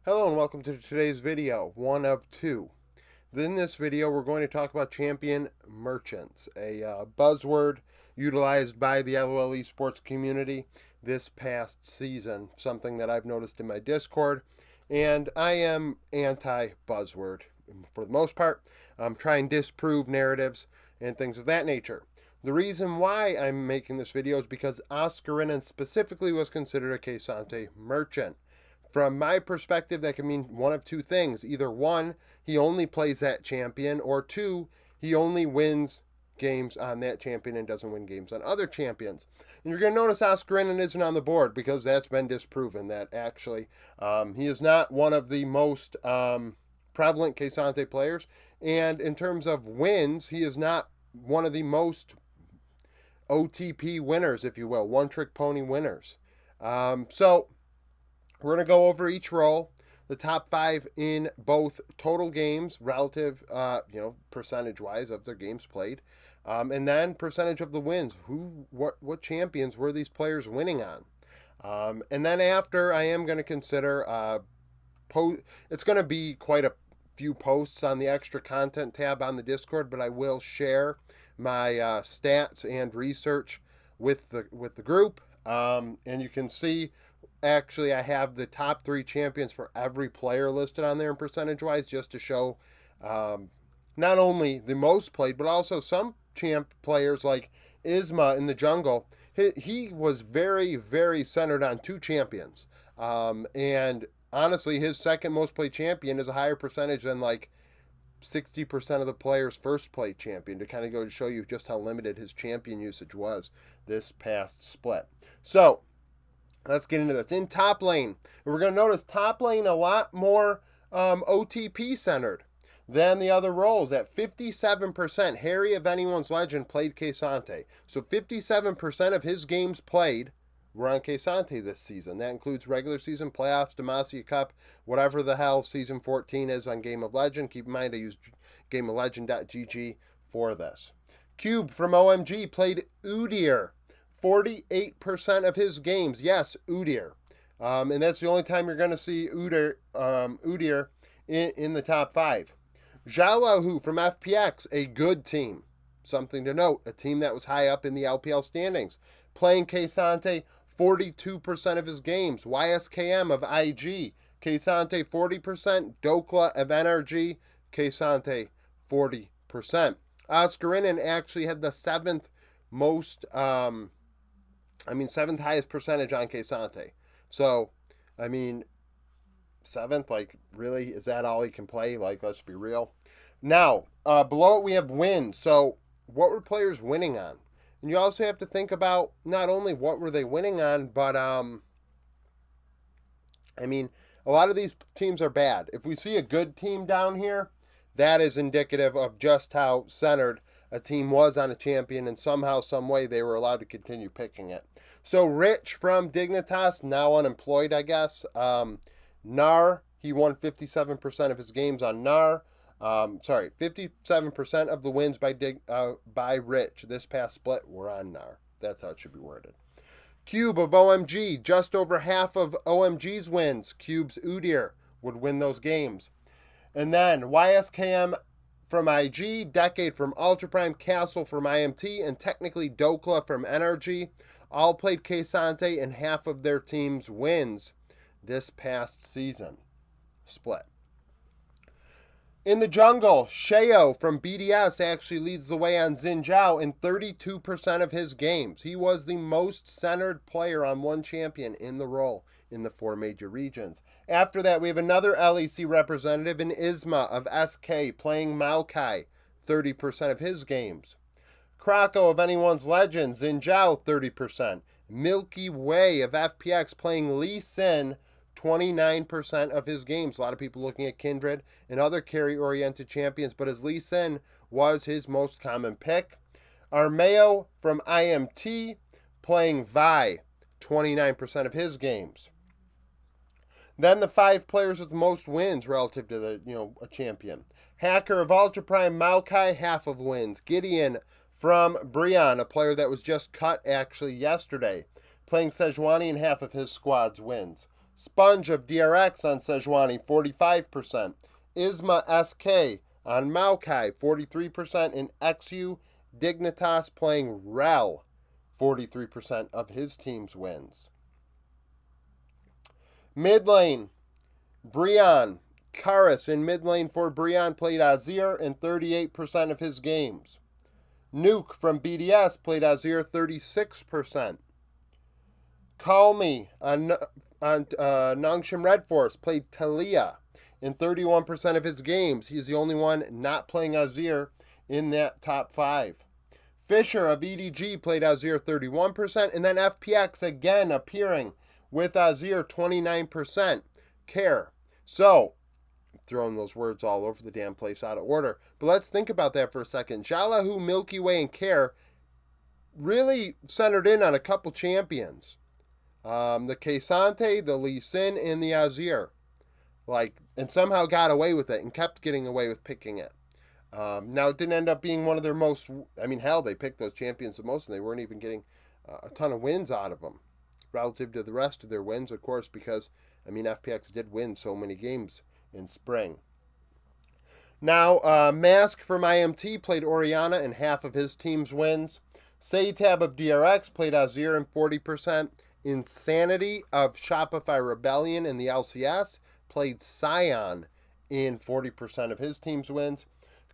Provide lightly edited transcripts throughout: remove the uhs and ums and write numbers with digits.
Hello and welcome to today's video, one of two. In this video, we're going to talk about champion merchants, a buzzword utilized by the Lol Esports community this past season, something that I've noticed in my Discord, and I am anti-buzzword for the most part. I'm trying to disprove narratives and things of that nature. The reason why I'm making this video is because Oscarinin specifically was considered a K'Sante merchant. From my perspective, that can mean one of two things. Either one, he only plays that champion, or two, he only wins games on that champion and doesn't win games on other champions. And you're going to notice Oscarinin isn't on the board because that's been disproven that actually he is not one of the most prevalent K'Sante players. And in terms of wins, he is not one of the most OTP winners, if you will, one-trick pony winners. So we're going to go over each role, the top five in both total games, relative, percentage-wise of their games played, and then percentage of the wins. What champions were these players winning on? And then after, I am going to consider, it's going to be quite a few posts on the extra content tab on the Discord, but I will share my stats and research with the group, and you can see. Actually, I have the top three champions for every player listed on there in percentage-wise, just to show not only the most played, but also some champ players like Isma in the jungle. He was very, very centered on two champions. And honestly, his second most played champion is a higher percentage than like 60% of the players' first played champion, to kind of go to show you just how limited his champion usage was this past split. So let's get into this. In top lane, we're going to notice top lane a lot more OTP centered than the other roles. At 57%, Harry of Anyone's Legend played K'Sante. So 57% of his games played were on K'Sante this season. That includes regular season, playoffs, Demacia Cup, whatever the hell Season 14 is on Game of Legend. Keep in mind I use gameoflegend.gg for this. Cube from OMG played Udyr. 48% of his games, yes, Udyr. And that's the only time you're going to see Udyr in the top five. Xiaolahu from FPX, a good team. Something to note, a team that was high up in the LPL standings. Playing K'Sante 42% of his games. YSKM of IG, K'Sante 40%. Dokla of NRG, K'Sante 40%. Oscarinin actually had the seventh highest percentage on K'Sante. So, seventh, really, is that all he can play? Let's be real. Now, below it we have wins. So, what were players winning on? And you also have to think about not only what were they winning on, but, a lot of these teams are bad. If we see a good team down here, that is indicative of just how centered a team was on a champion, and somehow, some way, they were allowed to continue picking it. So Rich from Dignitas, now unemployed, I guess. Gnar, he won 57% of his games on Gnar. 57% of the wins by Rich this past split were on Gnar. That's how it should be worded. Cube of OMG, just over half of OMG's wins. Cube's Udyr would win those games. And then YSKM from IG, Decade from Ultra Prime, Castle from IMT, and technically Dokla from NRG, all played K'Sante in half of their team's wins this past season. Split. In the jungle, Sheo from BDS actually leads the way on Xin Zhao in 32% of his games. He was the most centered player on one champion in the role in the four major regions. After that, we have another LEC representative in Isma of SK playing Maokai, 30% of his games. Krakow of Anyone's Legend, Xin Zhao, 30%. Milky Way of FPX playing Lee Sin, 29% of his games. A lot of people looking at Kindred and other carry-oriented champions, but as Lee Sin was his most common pick. Armeo from IMT playing Vi, 29% of his games. Then the five players with the most wins relative to a champion. Hacker of Ultra Prime, Maokai, half of wins. Gideon from Brion, a player that was just cut actually yesterday, playing Sejuani in half of his squad's wins. Sponge of DRX on Sejuani, 45%. Isma SK on Maokai, 43%. And XU Dignitas playing Rel, 43% of his team's wins. Mid lane, Brian. Karis in mid lane for Brian played Azir in 38% of his games. Nuke from BDS played Azir 36%. Call Me on Nongshim Red Force played Talia in 31% of his games. He's the only one not playing Azir in that top 5. Fisher of EDG played Azir 31%, and then FPX again appearing with Azir 29%. Care. So, throwing those words all over the damn place out of order. But let's think about that for a second. Jalahu, Milky Way, and Care really centered in on a couple champions. The Kesante, the Lee Sin, and the Azir. And somehow got away with it and kept getting away with picking it. Now, it didn't end up being one of their most... they picked those champions the most, and they weren't even getting a ton of wins out of them relative to the rest of their wins, of course, because, FPX did win so many games in spring. Now, Mask from IMT played Oriana in half of his team's wins. Saytab of DRX played Azir in 40%. Insanity of Shopify Rebellion in the LCS played Sion in 40% of his team's wins.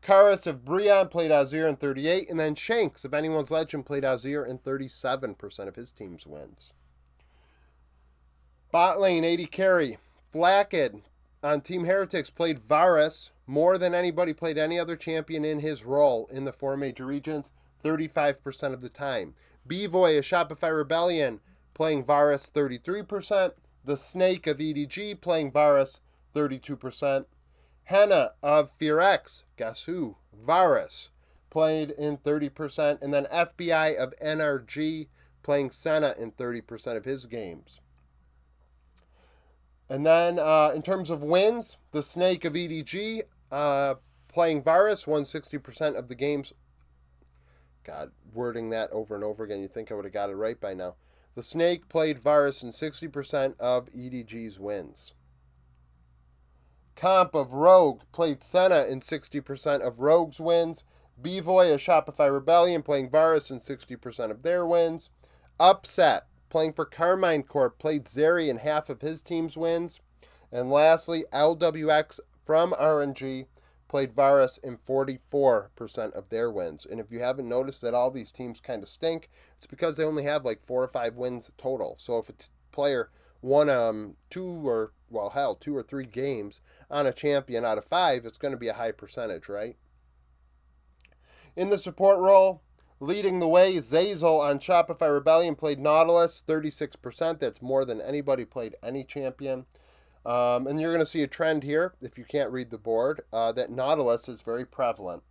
Karis of Brian played Azir in 38%, and then Shanks of Anyone's Legend played Azir in 37% of his team's wins. Bot lane, AD carry, Flacked on Team Heretics played Varus more than anybody played any other champion in his role in the 4 major regions, 35% of the time. B-Voy of Shopify Rebellion playing Varus, 33%. The Snake of EDG playing Varus, 32%. Henna of FearX, guess who? Varus, played in 30%. And then FBI of NRG playing Senna in 30% of his games. And then in terms of wins, the Snake of EDG playing Varus won 60% of the games. God, wording that over and over again, you'd think I would have got it right by now. The Snake played Varus in 60% of EDG's wins. Comp of Rogue played Senna in 60% of Rogue's wins. B-Voy of Shopify Rebellion playing Varus in 60% of their wins. Upset playing for Carmine Corp played Zeri in half of his team's wins. And lastly, LWX from RNG played Varus in 44% of their wins. And if you haven't noticed that all these teams kind of stink, it's because they only have 4 or 5 wins total. So if a player won 2 or 3 games on a champion out of 5, it's going to be a high percentage, right? In the support role, leading the way, Zazel on Shopify Rebellion played Nautilus, 36%. That's more than anybody played any champion. And you're going to see a trend here, if you can't read the board, that Nautilus is very prevalent.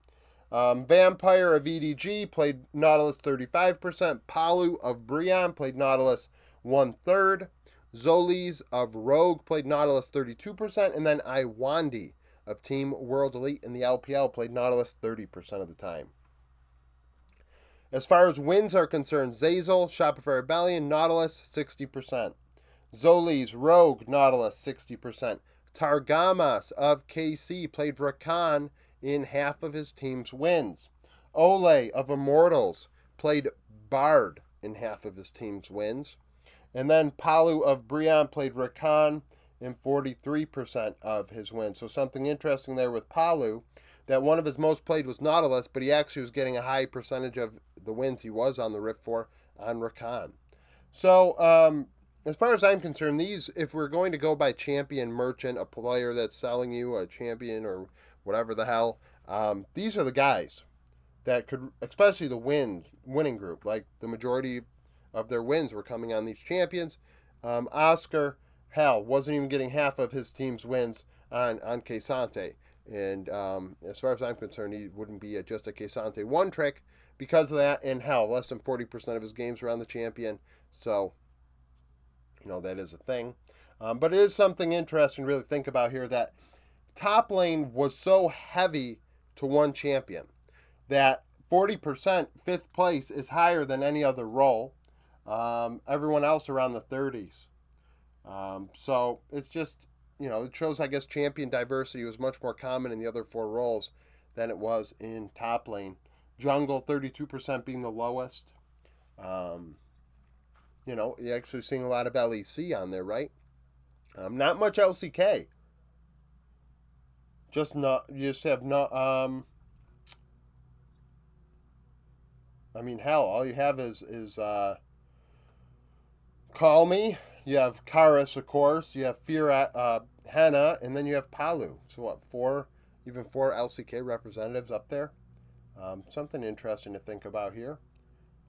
Vampire of EDG played Nautilus 35%. Palu of Brian played Nautilus 1/3. Zolis of Rogue played Nautilus 32%. And then Iwandi of Team World Elite in the LPL played Nautilus 30% of the time. As far as wins are concerned, Zazel, Shopify Rebellion, Nautilus 60%. Zolis, Rogue, Nautilus, 60%. Targamas of KC played Rakan in half of his team's wins. Ole of Immortals played Bard in half of his team's wins. And then Palu of Brian played Rakan in 43% of his wins. So something interesting there with Palu, that one of his most played was Nautilus, but he actually was getting a high percentage of the wins he was on the Rift for on Rakan. So, as far as I'm concerned, these, if we're going to go by champion merchant, a player that's selling you a champion or whatever the hell, these are the guys that could, especially the winning group, the majority of their wins were coming on these champions. Oscar, wasn't even getting half of his team's wins on Kesante. And as far as I'm concerned, he wouldn't be just a Kesante one trick because of that. And less than 40% of his games were on the champion. So, that is a thing. But it is something interesting to really think about here, that top lane was so heavy to one champion that 40% 5th place is higher than any other role. Everyone else around the 30s. So it's just, it shows, I guess, champion diversity was much more common in the other four roles than it was in top lane. Jungle, 32% being the lowest. Um, you're actually seeing a lot of LEC on there, right? Not much LCK. You just have no, I mean, hell, all you have is Call Me. You have Karis, of course. You have Henna, and then you have Palu. So what? Even four LCK representatives up there. Something interesting to think about here.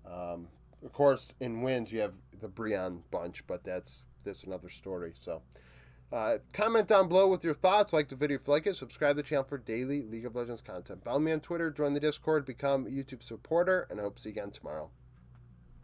Of course, in wins you have the Brion bunch, but that's another story. So, comment down below with your thoughts. Like the video if you like it. Subscribe to the channel for daily League of Legends content. Follow me on Twitter. Join the Discord. Become a YouTube supporter. And I hope to see you again tomorrow.